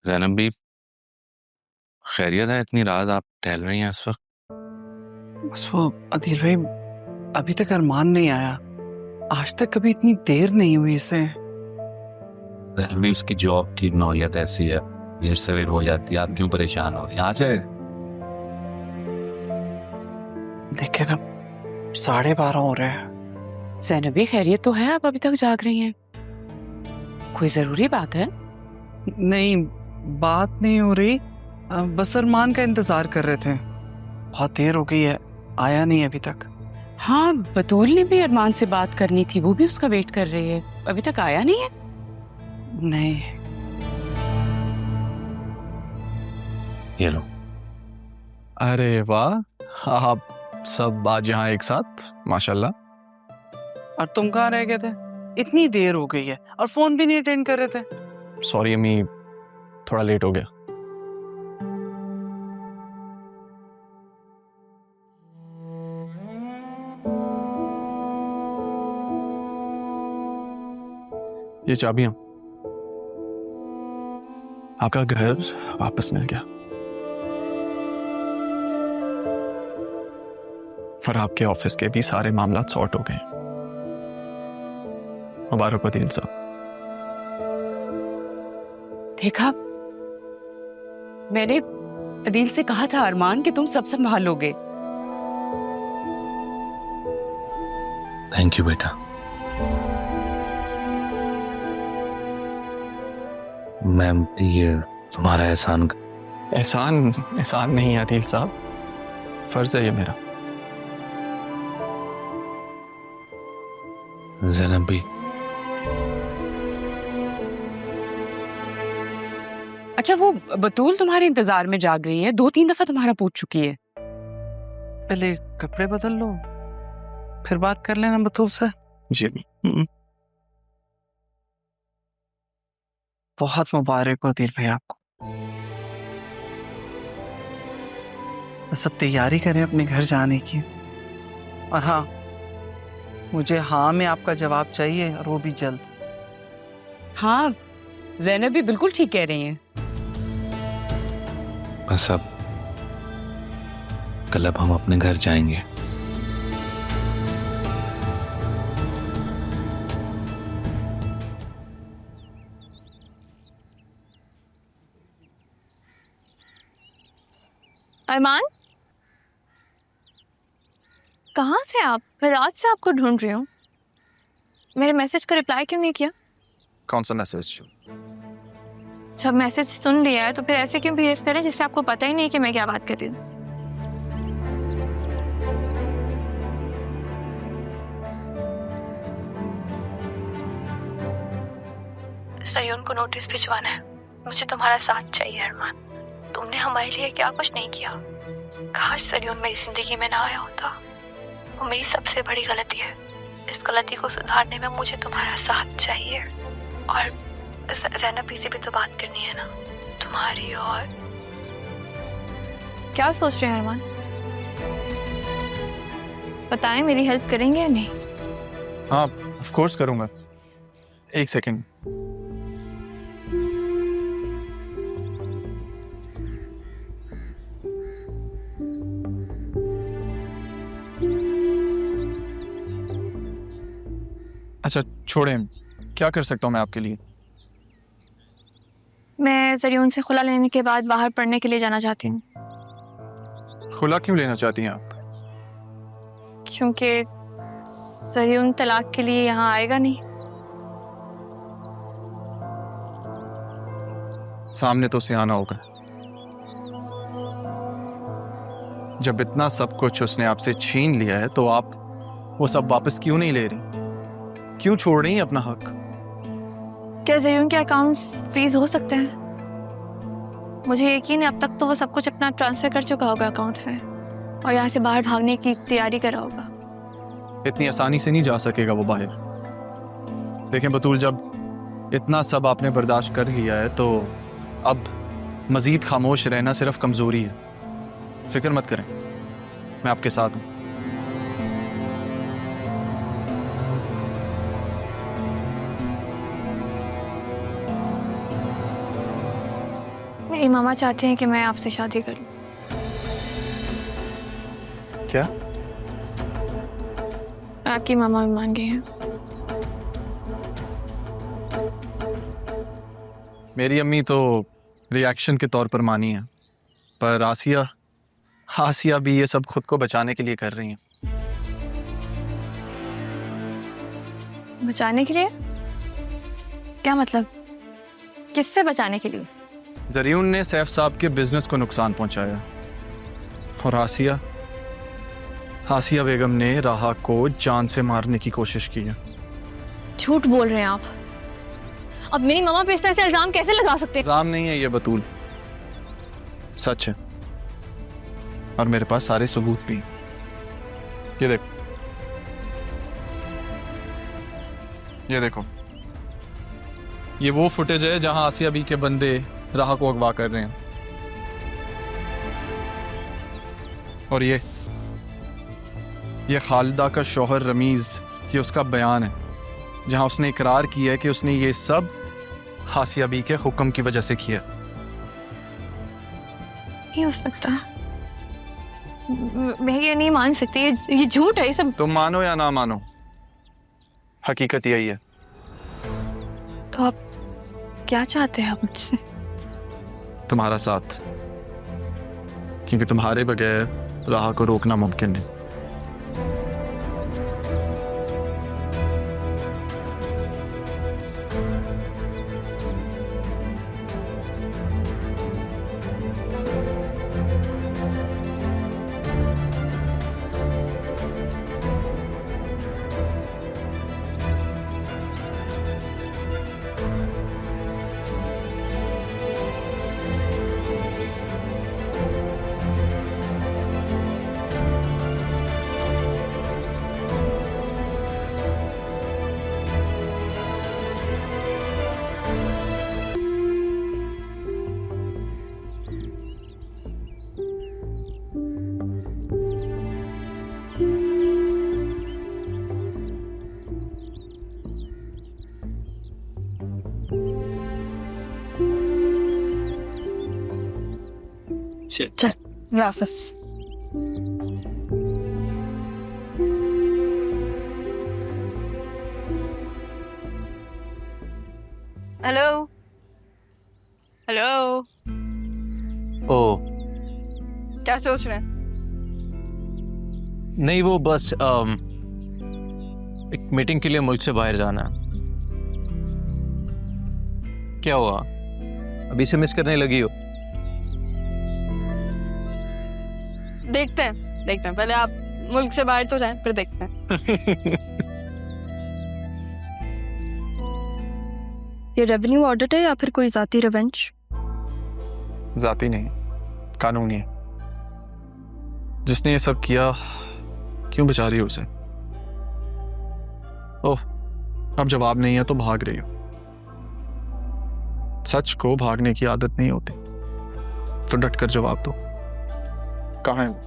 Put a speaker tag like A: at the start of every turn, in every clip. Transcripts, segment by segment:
A: ज़ैनब भी खैरियत है? इतनी रात आप टहल रही हैं इस वक्त?
B: बस वो अदील भाई, अभी तक अरमान नहीं आया। आज तक कभी इतनी देर नहीं हुई इसे।
A: ज़ैनब भी उसकी जॉब की नौयत ऐसी है, देर सवेर हो जाती है। आप क्यों परेशान हो रही हैं? आ जाए।
B: देखे ना, 12:30 हो रहे हैं।
C: ज़ैनबी खैरियत तो है? आप अभी तक जाग रही हैं? कोई जरूरी बात है?
B: नहीं, बात नहीं हो रही। बस अरमान का इंतजार कर रहे थे। बहुत देर हो गई है, आया नहीं अभी तक।
C: हाँ, बतूल ने भी अरमान से बात करनी थी, वो भी उसका वेट कर रही है। अभी तक आया नहीं है?
B: नहीं।
A: ये लो।
D: अरे वाह, आप सब आज यहाँ एक साथ, माशाल्लाह।
B: और तुम कहाँ रह गए थे? इतनी देर हो गई है और फोन भी नहीं अटेंड कर रहे थे।
D: सॉरी अम्मी, थोड़ा लेट हो गया। ये चाबियां, आपका घर वापस मिल गया और आपके ऑफिस के भी सारे मामला सॉर्ट हो गए। मुबारक हो अदील साहब।
C: देखा, मैंने अदील से कहा था अरमान कि तुम सब संभालोगे।
A: थैंक यू बेटा। मैम, ये तुम्हारा एहसान।
D: एहसान एहसान नहीं है अदील साहब, फर्ज है ये मेरा।
A: ज़ैनब भी
C: अच्छा, वो बतूल तुम्हारे इंतजार में जाग रही है, 2-3 दफा तुम्हारा पूछ चुकी है।
B: पहले कपड़े बदल लो, फिर बात कर लेना बतूल से।
D: जी
B: बहुत मुबारक हो अदील भाई आपको। बस अब तैयारी करें अपने घर जाने की। और हाँ, मुझे हाँ में आपका जवाब चाहिए, और वो भी जल्द।
C: हाँ, ज़ैनब भी बिल्कुल ठीक कह रही हैं।
A: बस अब कल अब हम अपने घर जाएंगे।
E: अरमान, कहाँ से आप? मैं रात से आपको ढूंढ रही हूँ। मेरे मैसेज को रिप्लाई क्यों नहीं किया?
D: कौन सा मैसेज?
E: जब मैसेज सुन लिया है तो फिर ऐसे क्यों बिहेव करें जैसे आपको पता ही नहीं कि मैं क्या बात कर रही हूँ। सयून को नोटिस भिजवाना है। मुझे तुम्हारा साथ चाहिए अरमान। तुमने हमारे लिए क्या कुछ नहीं किया। काश सयून मेरी जिंदगी में ना आया होता। वो मेरी सबसे बड़ी गलती है। इस गलती को सुधारने में मुझे तुम्हारा साथ चाहिए। और ज़ैनब से भी तो बात करनी है ना, तुम्हारी। और क्या सोच रहे हैं अरमान? बताएं, मेरी हेल्प करेंगे या नहीं?
D: हाँ, ऑफ कोर्स करूंगा। एक सेकंड। अच्छा छोड़ें, क्या कर सकता हूँ मैं आपके लिए?
E: मैं ज़रियून से खुला लेने के बाद बाहर पढ़ने के लिए जाना चाहती हूँ।
D: खुला क्यों लेना चाहती हैं आप?
E: क्योंकि ज़रियून तलाक के लिए यहाँ आएगा नहीं।
D: सामने तो उसे आना होगा। जब इतना सब कुछ उसने आपसे छीन लिया है तो आप वो सब वापस क्यों नहीं ले रही? क्यों छोड़ रही हैं अपना हक?
E: क्या ज़रियून के अकाउंट्स फ्रीज हो सकते हैं? मुझे यकीन है अब तक तो वो सब कुछ अपना ट्रांसफर कर चुका होगा अकाउंट्स में, और यहाँ से बाहर भागने की तैयारी कर रहा होगा।
D: इतनी आसानी से नहीं जा सकेगा वो बाहर। देखें बतूल, जब इतना सब आपने बर्दाश्त कर लिया है तो अब मजीद खामोश रहना सिर्फ कमजोरी है। फिक्र मत करें, मैं आपके साथ हूं।
E: मेरी मामा चाहते हैं कि मैं आपसे शादी करूं।
D: क्या?
E: आपकी मामा भी मान गए हैं।
D: मेरी अम्मी तो रिएक्शन के तौर पर मानी है, पर आसिया भी ये सब खुद को बचाने के लिए कर रही हैं।
E: बचाने के लिए? क्या मतलब? किससे बचाने के लिए?
D: जरीउन ने सैफ साहब के बिजनेस को नुकसान पहुंचाया और आसिया बेगम ने राहा को जान से मारने की कोशिश की है।
E: झूठ बोल रहे हैं आप। अब मेरी मामा पे इस तरह से इल्जाम कैसे लगा सकते हैं?
D: इल्जाम नहीं है ये बतूल, सच है और मेरे पास सारे सबूत भी हैं। ये देखो, ये देखो, ये वो फुटेज है जहां आसिया बी के बंदे राहा को अगवा कर रहे हैं। और ये खालिदा का शौहर रमीज, ये उसका बयान है जहां उसने इकरार किया है कि उसने ये सब आसिया बी के हुक्म की वजह से किया।
E: नहीं हो सकता, मैं ये नहीं मान सकती। ये झूठ है, ये सब।
D: तुम मानो या ना मानो, हकीकत यही है।
E: तो आप क्या चाहते हैं आप मुझसे?
D: तुम्हारा साथ, क्योंकि तुम्हारे बगैर राह को रोकना मुमकिन नहीं।
C: चल वापस।
F: हेलो हेलो,
G: ओ
F: क्या सोच रहे हैं?
G: नहीं, वो बस एक मीटिंग के लिए मुझसे बाहर जाना है। क्या हुआ, अभी से मिस करने लगी हो?
F: देखते हैं, पहले आप मुल्क से बाहर तो जाएं, फिर देखते हैं। ये रेवेन्यू ऑडिट है या फिर कोई जाती रिवेंज?
D: जाती नहीं, कानूनी है। जिसने ये सब किया, क्यों बचा रही हो उसे? ओह, अब जवाब नहीं है तो भाग रही हो। सच को भागने की आदत नहीं होती, तो डटकर जवाब दो। कहाँ है वो?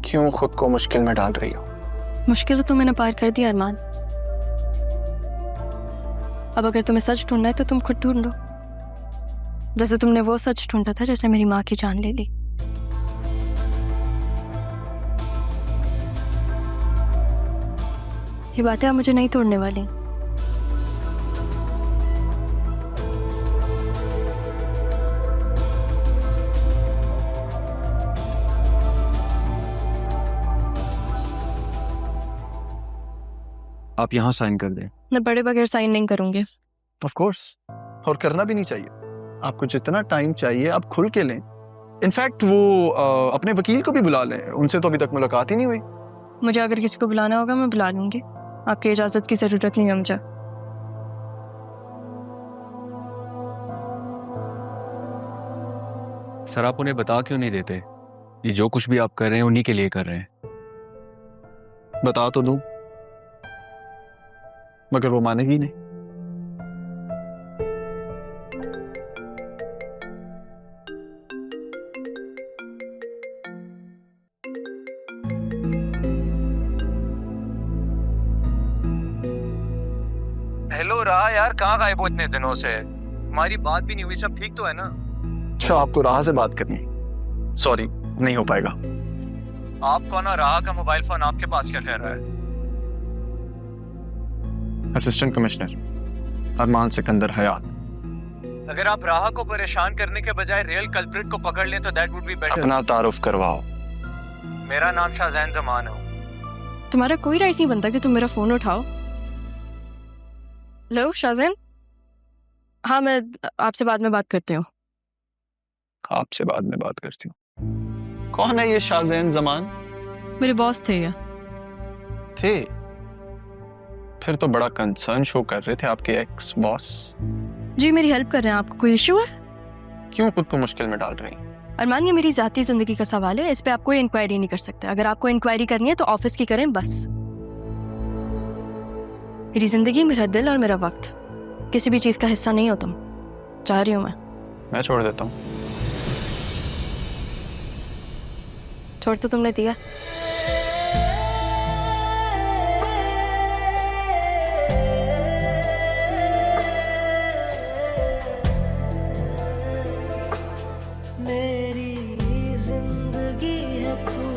D: क्यों खुद को मुश्किल में डाल रही हो?
F: मुश्किल तो मैंने पार कर दिया अरमान। अब अगर तुम्हें सच ढूंढना है तो तुम खुद ढूंढो, जैसे तुमने वो सच ढूंढा था जिसने मेरी माँ की जान ले ली। ये बातें आप मुझे नहीं तोड़ने वाली।
G: आप यहाँ साइन कर दें।
F: मैं बड़े बगैर साइन नहीं करूंगी।
D: ऑफ कोर्स, और करना भी नहीं चाहिए। आपको जितना टाइम चाहिए आप खुल के लें। इनफैक्ट वो अपने वकील को भी बुला लें, उनसे तो अभी तक मुलाकात ही नहीं हुई।
F: मुझे अगर किसी को बुलाना होगा मैं बुला लूंगी, आपकी इजाजत की जरूरत नहीं है मुझे।
G: सर, आप उन्हें बता क्यों नहीं देते? ये जो कुछ भी आप कर रहे हैं उन्हीं के लिए कर रहे हैं।
D: बता तो दूं, मगर वो मानेगी नहीं। हेलो राह यार, कहाँ गायब हो इतने दिनों से? हमारी बात भी नहीं हुई, सब ठीक तो है ना? अच्छा, आपको राह से बात करनी? सॉरी, नहीं हो पाएगा। आप कौन हो? राह का मोबाइल फोन आपके पास क्या कर रहा है? असिस्टेंट कमिश्नर अरमान सिकंदर हयात। अगर आप राह को परेशान करने के बजाय रियल कल्प्रिट को पकड़ लें तो दैट वुड बी बेटर। अपना तारुफ करवाओ। मेरा नाम शाहजैन जमान है।
F: तुम्हारा कोई राइट नहीं बनता कि तुम मेरा फोन उठाओ। लो शाहजैन, हाँ मैं आपसे बाद में बात करती हूँ।
D: आपसे बाद में बात करती हूँ। कौन है ये शाहजैन जमान?
F: मेरे बॉस थे ये।
D: थे? फिर तो बड़ा कंसर्न शो कर रहे थे आपके एक्स बॉस।
F: जी मेरी हेल्प कर रहे हैं, आपको कोई इशू है?
D: क्यों खुद को मुश्किल में डाल रही हैं?
F: अरमान, ये मेरी जाती जिंदगी का सवाल है, इस पे आप कोई इंक्वायरी नहीं कर सकते। अगर आपको इंक्वायरी करनी है तो ऑफिस की करें बस। मेरी जिंदगी, मेरा दिल और मेरा वक्त किसी भी चीज का हिस्सा नहीं हो तुम। चाह रही हूँ मैं
D: छोड़ देता हूँ।
F: छोड़ तो तुमने दिया।
H: मेरी जिंदगी है तू